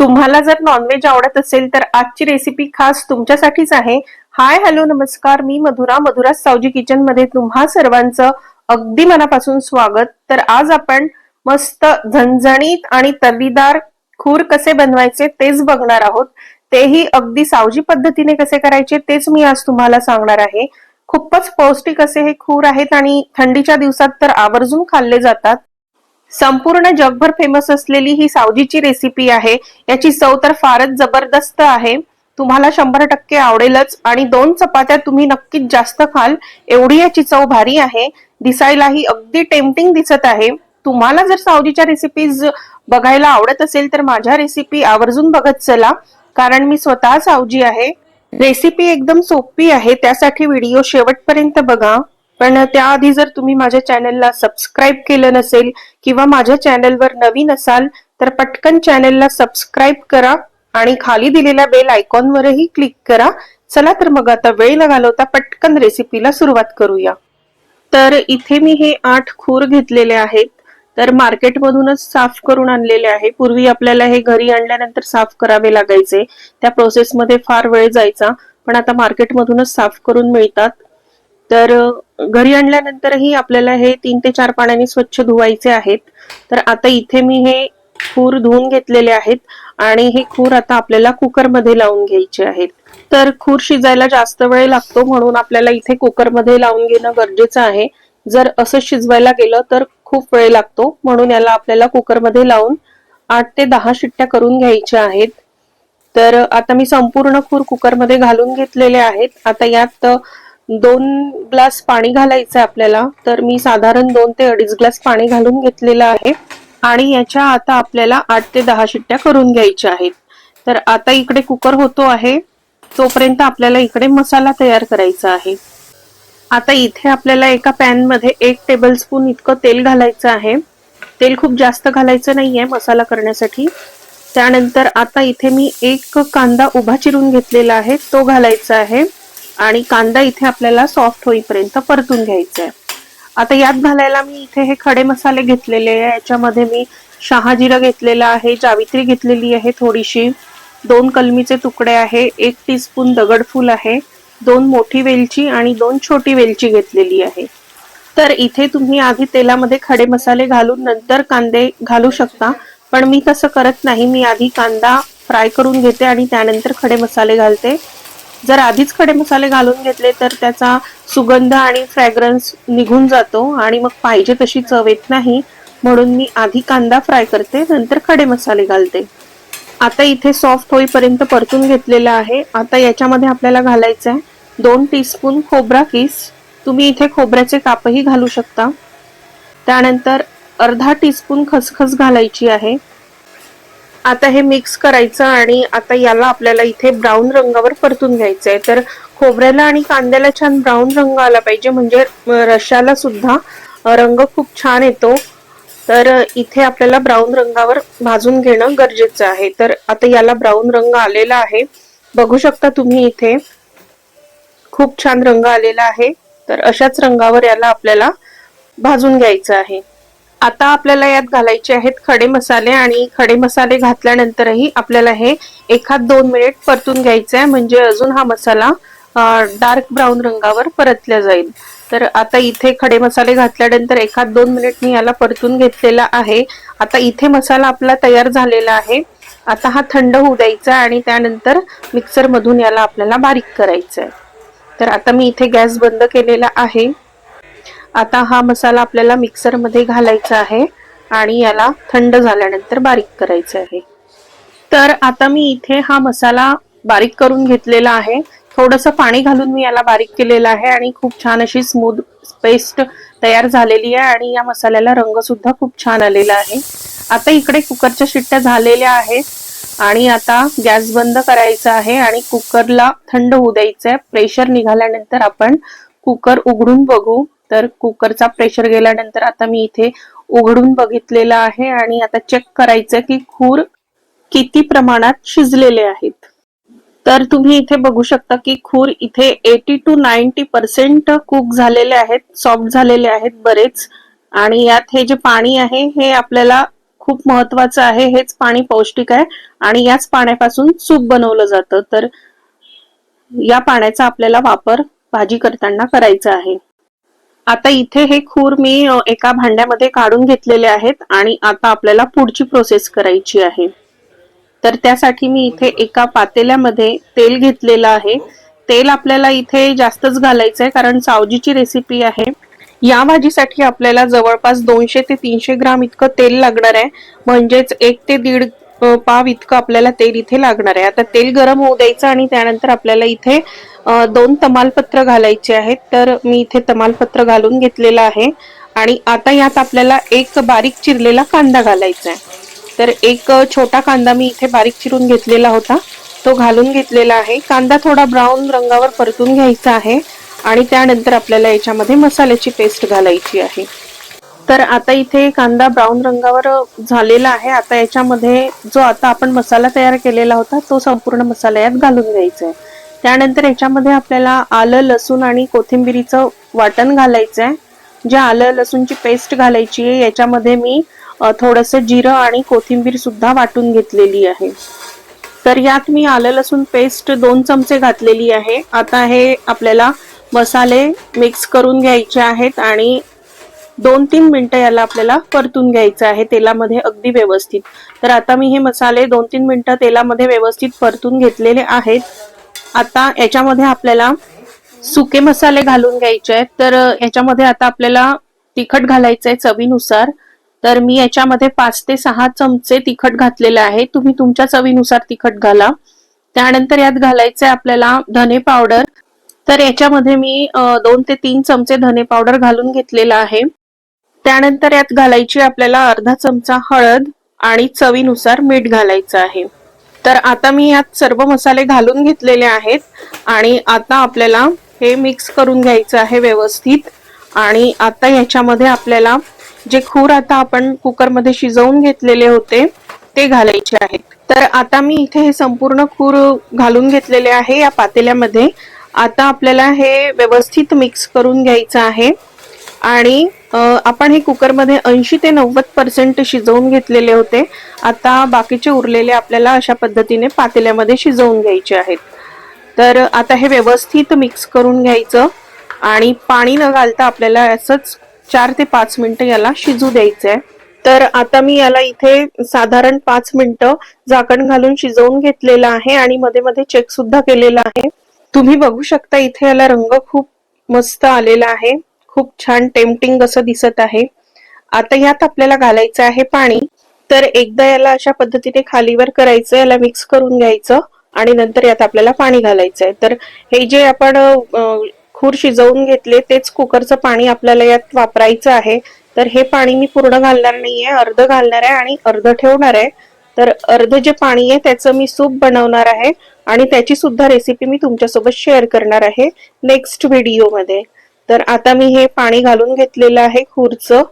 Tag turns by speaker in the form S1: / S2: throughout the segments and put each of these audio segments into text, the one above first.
S1: तुम्हाला जर नॉनव्हेज आवडत असेल तर आजची रेसिपी खास तुमच्यासाठीच आहे. हाय हॅलो नमस्कार, मी मधुरा सावजी किचन मध्ये तुम्हा सर्वांचं अगदी मनापासून स्वागत. तर आज आपण मस्त झणझणीत आणि तर्रीदार खूर कसे बनवायचे तेच बघणार आहोत. तेही अगदी सावजी पद्धतीने कसे करायचे तेच मी आज तुम्हाला सांगणार आहे. खूपच पौष्टिक असे हे खूर आहेत आणि थंडीच्या दिवसात तर आवर्जून खाल्ले जातात. संपूर्ण जगभर फेमस असलेली ही सावजीची रेसिपी आहे. याची चव तर फारच जबरदस्त आहे. तुम्हाला 100% आवडेलच आणि 2 चपात्या तुम्ही नक्कीच जास्त खाल एवढी याची चव भारी आहे. दिसायलाही अगदी टेम्पटिंग दिसत आहे. तुम्हाला जर सावजीच्या रेसिपीज बघायला आवडत असेल तर माझ्या रेसिपी आवर्जून बघत चला, कारण मी स्वतः सावजी आहे. रेसिपी एकदम सोपी आहे, त्यासाठी व्हिडिओ शेवटपर्यंत बघा. पण त्याआधी जर तुम्ही माझ्या चॅनलला सबस्क्राईब केलं नसेल किंवा माझ्या चॅनलवर नवीन असाल तर पटकन चॅनलला सबस्क्राईब करा आणि खाली दिलेल्या बेल आयकॉनवरही क्लिक करा. चला तर मग आता वेळ न घालवता पटकन रेसिपीला सुरुवात करूया. तर इथे मी हे 8 खूर घेतलेले आहेत. तर मार्केटमधूनच साफ करून आणलेले आहे. पूर्वी आपल्याला हे घरी आणल्यानंतर साफ करावे लागायचे, त्या प्रोसेसमध्ये फार वेळ जायचा, पण आता मार्केटमधूनच साफ करून मिळतात. तर घरी आणल्यानंतरही आपल्याला हे 3 ते 4 पाण्याने स्वच्छ धुवायचे आहेत. तर आता इथे मी हे खूर धुवून घेतलेले आहेत आणि हे खूर आता आपल्याला कुकरमध्ये लावून घ्यायचे आहेत. तर खूर शिजायला जास्त वेळ लागतो, म्हणून आपल्याला इथे कुकरमध्ये लावून घेणं गरजेचं आहे. जर असं शिजवायला गेलं तर खूप वेळ लागतो, म्हणून याला आपल्याला कुकरमध्ये लावून 8 ते 10 शिट्ट्या करून घ्यायच्या आहेत. तर आता मी संपूर्ण खूर कुकरमध्ये घालून घेतलेले आहेत. आता यात 2 ग्लास पाणी घालायचं आहे आपल्याला. तर मी साधारण 2 ते 2.5 ग्लास पाणी घालून घेतलेलं आहे आणि याच्या आता आपल्याला 8 ते 10 शिट्ट्या करून घ्यायच्या आहेत. तर आता इकडे कुकर होतो आहे, तोपर्यंत आपल्याला इकडे मसाला तयार करायचा आहे. आता इथे आपल्याला एका पॅन मध्ये 1 टेबलस्पून इतकं तेल घालायचं आहे. तेल खूप जास्त घालायचं नाहीये मसाला करण्यासाठी. त्यानंतर आता इथे मी 1 कांदा उभा चिरून घेतलेला आहे, तो घालायचा आहे आणि कांदा इथे आपल्याला सॉफ्ट होईपर्यंत परतून घ्यायचा आहे. आता यात घालायला मी इथे हे खडे मसाले घेतलेले आहे. याच्यामध्ये मी शहाजिरं घेतलेला आहे, जावित्री घेतलेली आहे थोडीशी, 2 कलमीचे तुकडे आहे, 1 टीस्पून दगडफूल आहे, 2 मोठी वेलची आणि 2 छोटी वेलची घेतलेली आहे. तर इथे तुम्ही आधी तेलामध्ये खडे मसाले घालून नंतर कांदे घालू शकता, पण मी तसं करत नाही. मी आधी कांदा फ्राय करून घेते आणि त्यानंतर खडे मसाले घालते. जर आधीच खडे मसाले घालून घेतले तर त्याचा सुगंध आणि फ्रॅग्रन्स निघून जातो आणि मग पाहिजे तशी चव येत नाही, म्हणून मी आधी कांदा फ्राय करते नंतर खडे मसाले घालते. आता इथे सॉफ्ट होईपर्यंत परतून घेतलेला आहे. आता याच्यामध्ये आपल्याला घालायचं आहे 2 टीस्पून खोबरा किस. तुम्ही इथे खोबऱ्याचे कापही घालू शकता. त्यानंतर अर्धा टीस्पून खसखस घालायची आहे. आता हे मिक्स करायचं आणि आता याला आपल्याला इथे ब्राऊन रंगावर परतून घ्यायचं आहे. तर खोबऱ्याला आणि कांद्याला छान ब्राऊन रंग आला पाहिजे, म्हणजे रश्याला सुद्धा रंग खूप छान येतो. तर इथे आपल्याला ब्राऊन रंगावर भाजून घेणं गरजेचं आहे. तर आता याला ब्राऊन रंग आलेला आहे, बघू शकता तुम्ही इथे खूप छान रंग आलेला आहे. तर अशाच रंगावर याला आपल्याला भाजून घ्यायचं आहे. आता आपल्याला यात घालायचे आहेत खडे मसाले आणि खडे मसाले घातल्यानंतरही आपल्याला हे 1-2 मिनिट परतून घ्यायचं आहे, म्हणजे अजून हा मसाला डार्क ब्राऊन रंगावर परतला जाईल. तर आता इथे खडे मसाले घातल्यानंतर 1-2 मिनिट मी याला परतून घेतलेला आहे. आता इथे मसाला आपला तयार झालेला आहे. आता हा थंड होऊ द्यायचा आणि त्यानंतर मिक्सर मधून याला आपल्याला बारीक करायचं आहे. तर आता मी इथे गॅस बंद केलेला आहे. आता हा मसाला आपल्याला मिक्सर मध्ये घालायचा आहे आणि याला थंड झाल्यानंतर बारीक करायचा आहे. तर आता मी इथे हा मसाला बारीक करून घेतलेला आहे. थोडंसं पाणी घालून मी याला बारीक केलेला आहे आणि खूप छान अशी स्मूथ पेस्ट तयार झालेली आहे आणि या मसाल्याला रंग सुद्धा खूप छान आलेला आहे. आता इकडे कुकरच्या शिट्ट्या झालेल्या आहेत आणि आता गॅस बंद करायचा आहे आणि कुकरला थंड होऊ द्यायचं आहे. प्रेशर निघाल्यानंतर आपण कुकर उघडून बघू. तर कुकरचा प्रेशर गेल्यानंतर आता मी इथे उघडून बघितलेला आहे आणि आता चेक करायचं की खूर किती प्रमाणात शिजलेले आहेत. तर तुम्ही इथे बघू शकता की खूर इथे 80 to 90% कुक झालेले आहेत, सॉफ्ट झालेले आहेत बरेच. आणि यात हे जे पाणी आहे हे आपल्याला खूप महत्वाचं आहे. हेच पाणी पौष्टिक आहे आणि याच पाण्यापासून सूप बनवलं जातं. तर या पाण्याचा आपल्याला वापर भाजी करताना करायचा आहे. आता इथे हे खूर मी एका भांड्यामध्ये काढून घेतलेले आहेत आणि आता आपल्याला पुढची प्रोसेस करायची आहे. तर त्यासाठी मी इथे एका पातेल्यामध्ये तेल घेतलेलं आहे. तेल आपल्याला इथे जास्तच घालायचं आहे कारण सावजीची रेसिपी आहे. या भाजीसाठी आपल्याला जवळपास 200 ते 300 ग्राम इतकं तेल लागणार आहे. म्हणजेच 1 ते 1.5 पाव इतकं आपल्याला तेल इथे लागणार आहे. आता तेल गरम होऊ द्यायचं आणि त्यानंतर आपल्याला इथे 2 तमालपत्र घालायचे आहेत. तर मी इथे तमालपत्र घालून घेतलेलं आहे आणि आता यात आपल्याला एक बारीक चिरलेला कांदा घालायचा आहे. तर एक छोटा कांदा मी इथे बारीक चिरून घेतलेला होता, तो घालून घेतलेला आहे. कांदा थोडा ब्राऊन रंगावर परतून घ्यायचा आहे आणि त्यानंतर आपल्याला याच्यामध्ये मसाल्याची पेस्ट घालायची आहे. तर आता इथे कांदा ब्राऊन रंगावर झालेला आहे. आता याच्यामध्ये जो आता आपण मसाला तयार केलेला होता तो संपूर्ण मसाला यात घालून घ्यायचा आहे. त्यानंतर याच्यामध्ये आपल्याला आलं, लसूण आणि कोथिंबिरीचं वाटण घालायचं आहे. जे आलं लसूणची पेस्ट घालायची आहे. याच्यामध्ये मी थोडंसं जिरं आणि कोथिंबीर सुद्धा वाटून घेतलेली आहे. तर यात मी आलं लसूण पेस्ट 2 चमचे घातलेली आहे. आता हे आपल्याला मसाले मिक्स करून घ्यायचे आहेत आणि 2-3 मिनिटं याला आपल्याला परतून घ्यायचं आहे तेलामध्ये अगदी व्यवस्थित. तर आता मी हे मसाले 2-3 मिनिटं तेलामध्ये व्यवस्थित परतून घेतलेले आहेत. आता याच्यामध्ये आपल्याला सुके मसाले घालून घ्यायचे आहेत. तर याच्यामध्ये आता आपल्याला तिखट घालायचं आहे चवीनुसार. तर मी याच्यामध्ये 5 ते 6 चमचे तिखट घातलेले आहे. तुम्ही तुमच्या चवीनुसार तिखट घाला. त्यानंतर यात घालायचं आहे आपल्याला धने पावडर. तर याच्यामध्ये मी 2 ते 3 चमचे धने पावडर घालून घेतलेला आहे. त्यानंतर यात घालायची आपल्याला अर्धा चमचा हळद आणि चवीनुसार मीठ घालायचं आहे. तर आता मी यात सर्व मसाले घालून घेतलेले आहेत आणि आता आपल्याला हे मिक्स करून घ्यायचं आहे व्यवस्थित. आणि आता याच्यामध्ये आपल्याला जे खूर आता आपण कुकरमध्ये शिजवून घेतलेले होते ते घालायचे आहेत. तर आता मी इथे हे संपूर्ण खूर घालून घेतलेले आहे या पातेल्यामध्ये. आता आपल्याला हे व्यवस्थित मिक्स करून घ्यायचं आहे आणि आपण हे कुकरमध्ये 80 ते 90% शिजवून घेतलेले होते. आता बाकीचे उरलेले आपल्याला अशा पद्धतीने पातेल्यामध्ये शिजवून घ्यायचे आहेत. तर आता हे व्यवस्थित मिक्स करून घ्यायचं आणि पाणी न घालता आपल्याला असंच 4 ते 5 मिनिटं याला शिजू द्यायचं आहे. तर आता मी याला इथे साधारण 5 मिनिटं झाकण घालून शिजवून घेतलेलं आहे आणि मध्ये मध्ये चेक सुद्धा केलेला आहे. तुम्ही बघू शकता इथे याला रंग खूप मस्त आलेला आहे. खूप छान टेम्पटिंग असं दिसत आहे. आता यात आपल्याला घालायचं आहे पाणी. तर एकदा याला अशा पद्धतीने खालीवर करायचं, याला मिक्स करून घ्यायचं आणि नंतर यात आपल्याला पाणी घालायचं आहे. तर हे जे आपण खूर शिजवून घेतले तेच कुकरचं पाणी आपल्याला यात वापरायचं आहे. तर हे पाणी मी पूर्ण घालणार नाहीये, अर्ध घालणार आहे आणि अर्ध ठेवणार आहे. तर अर्ध जे पाणी आहे त्याचं मी सूप बनवणार आहे आणि त्याची सुद्धा रेसिपी मी तुमच्यासोबत शेअर करणार आहे नेक्स्ट व्हिडिओमध्ये. तर आता मी हे पाणी घालून घेतलेलं आहे खूरचं.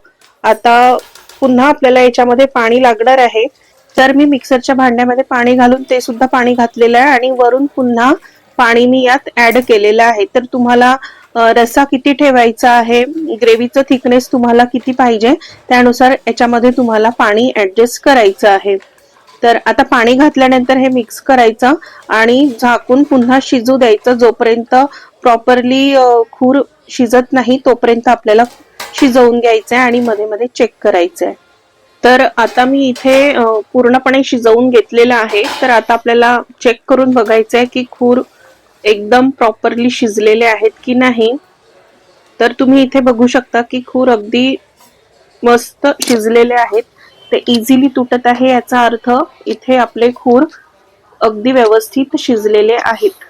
S1: आता पुन्हा आपल्याला याच्यामध्ये पाणी लागणार आहे. तर मी मिक्सरच्या भांड्यामध्ये पाणी घालून ते सुद्धा पाणी घातलेलं आहे आणि वरून पुन्हा पाणी मी यात ऍड केलेलं आहे. तर तुम्हाला रस्सा किती ठेवायचा आहे, ग्रेव्हीचं थिकनेस तुम्हाला किती पाहिजे त्यानुसार याच्यामध्ये तुम्हाला पाणी ऍडजस्ट करायचं आहे. तर आता पाणी घातल्यानंतर हे मिक्स करायचं आणि झाकून पुन्हा शिजू द्यायचं. जोपर्यंत प्रॉपरली खूर शिजत नाही तोपर्यंत आपल्याला शिजवून घ्यायचं आहे आणि मध्ये मध्ये चेक करायचं आहे. तर आता मी इथे पूर्णपणे शिजवून घेतलेलं आहे. तर आता आपल्याला चेक करून बघायचं आहे की खूर एकदम प्रॉपरली शिजलेले आहेत की नाही. तर तुम्ही इथे बघू शकता की खूर अगदी मस्त शिजलेले आहेत. ते इझिली तुटत आहे, याचा अर्थ इथे आपले खूर अगदी व्यवस्थित शिजलेले आहेत.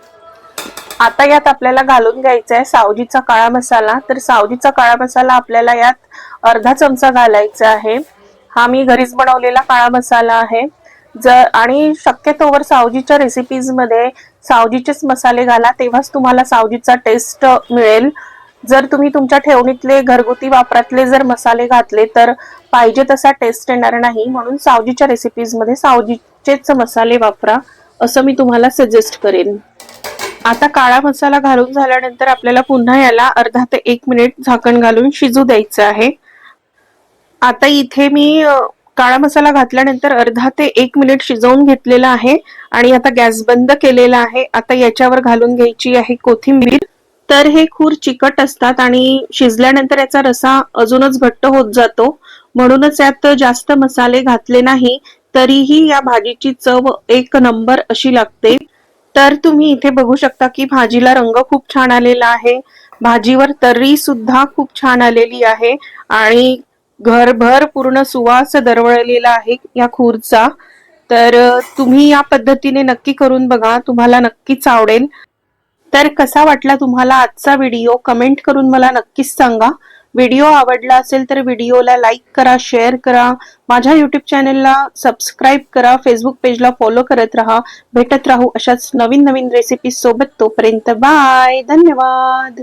S1: आता यात आपल्याला घालून घ्यायचा आहे सावजीचा काळा मसाला. तर सावजीचा काळा मसाला आपल्याला यात अर्धा चमचा घालायचा आहे. हा मी घरीच बनवलेला काळा मसाला आहे. आणि शक्यतोवर सावजीच्या रेसिपीज मध्ये सावजीचेच मसाले घाला, तेव्हाच तुम्हाला सावजीचा टेस्ट मिळेल. जर तुम्ही तुमच्या ठेवणीतले घरगुती वापरातले जर मसाले घातले तर पाहिजे तसा टेस्ट येणार नाही. म्हणून सावजीच्या रेसिपीज मध्ये सावजीचेच मसाले वापरा असं मी तुम्हाला सजेस्ट करेन. आता काळा मसाला घालून झाल्यानंतर आपल्याला पुन्हा याला अर्धा ते 1 मिनिट झाकण घालून शिजू द्यायचं आहे. आता इथे मी काळा मसाला घातल्यानंतर अर्धा ते 1 मिनिट शिजवून घेतलेला आहे आणि आता गॅस बंद केलेला आहे। आता याच्यावर घालून घ्यायची आहे कोथिंबीर। तर हे खूर चिकट असतात आणि शिजल्यानंतर याचा रसा अजूनच घट्ट होत जातो, म्हणूनच यात जास्त मसाले घातले नाही तरीही या भाजीची चव एक नंबर अशी लागते। तर तुम्ही इथे बघू शकता की भाजीला रंग खूप छान आलेला आहे, भाजीवर तर्री सुद्धा खूप छान आलेली आहे आणि घरभर पूर्ण सुवास दरवळलेला आहे या खूरचा। तर तुम्ही या पद्धतीने नक्की करून बघा, तुम्हाला नक्कीच आवडेल। तर कसा वाटला तुम्हाला आजचा व्हिडिओ कमेंट करून मला नक्कीच सांगा। व्हिडिओ आवडला असेल तर व्हिडिओला लाईक करा, शेअर करा, माझ्या YouTube चॅनलला सबस्क्राईब करा, फेसबुक पेजला फॉलो करत राहा। भेटत राहू अशाच नवीन नवीन रेसिपी सोबत, तोपर्यंत बाय, धन्यवाद।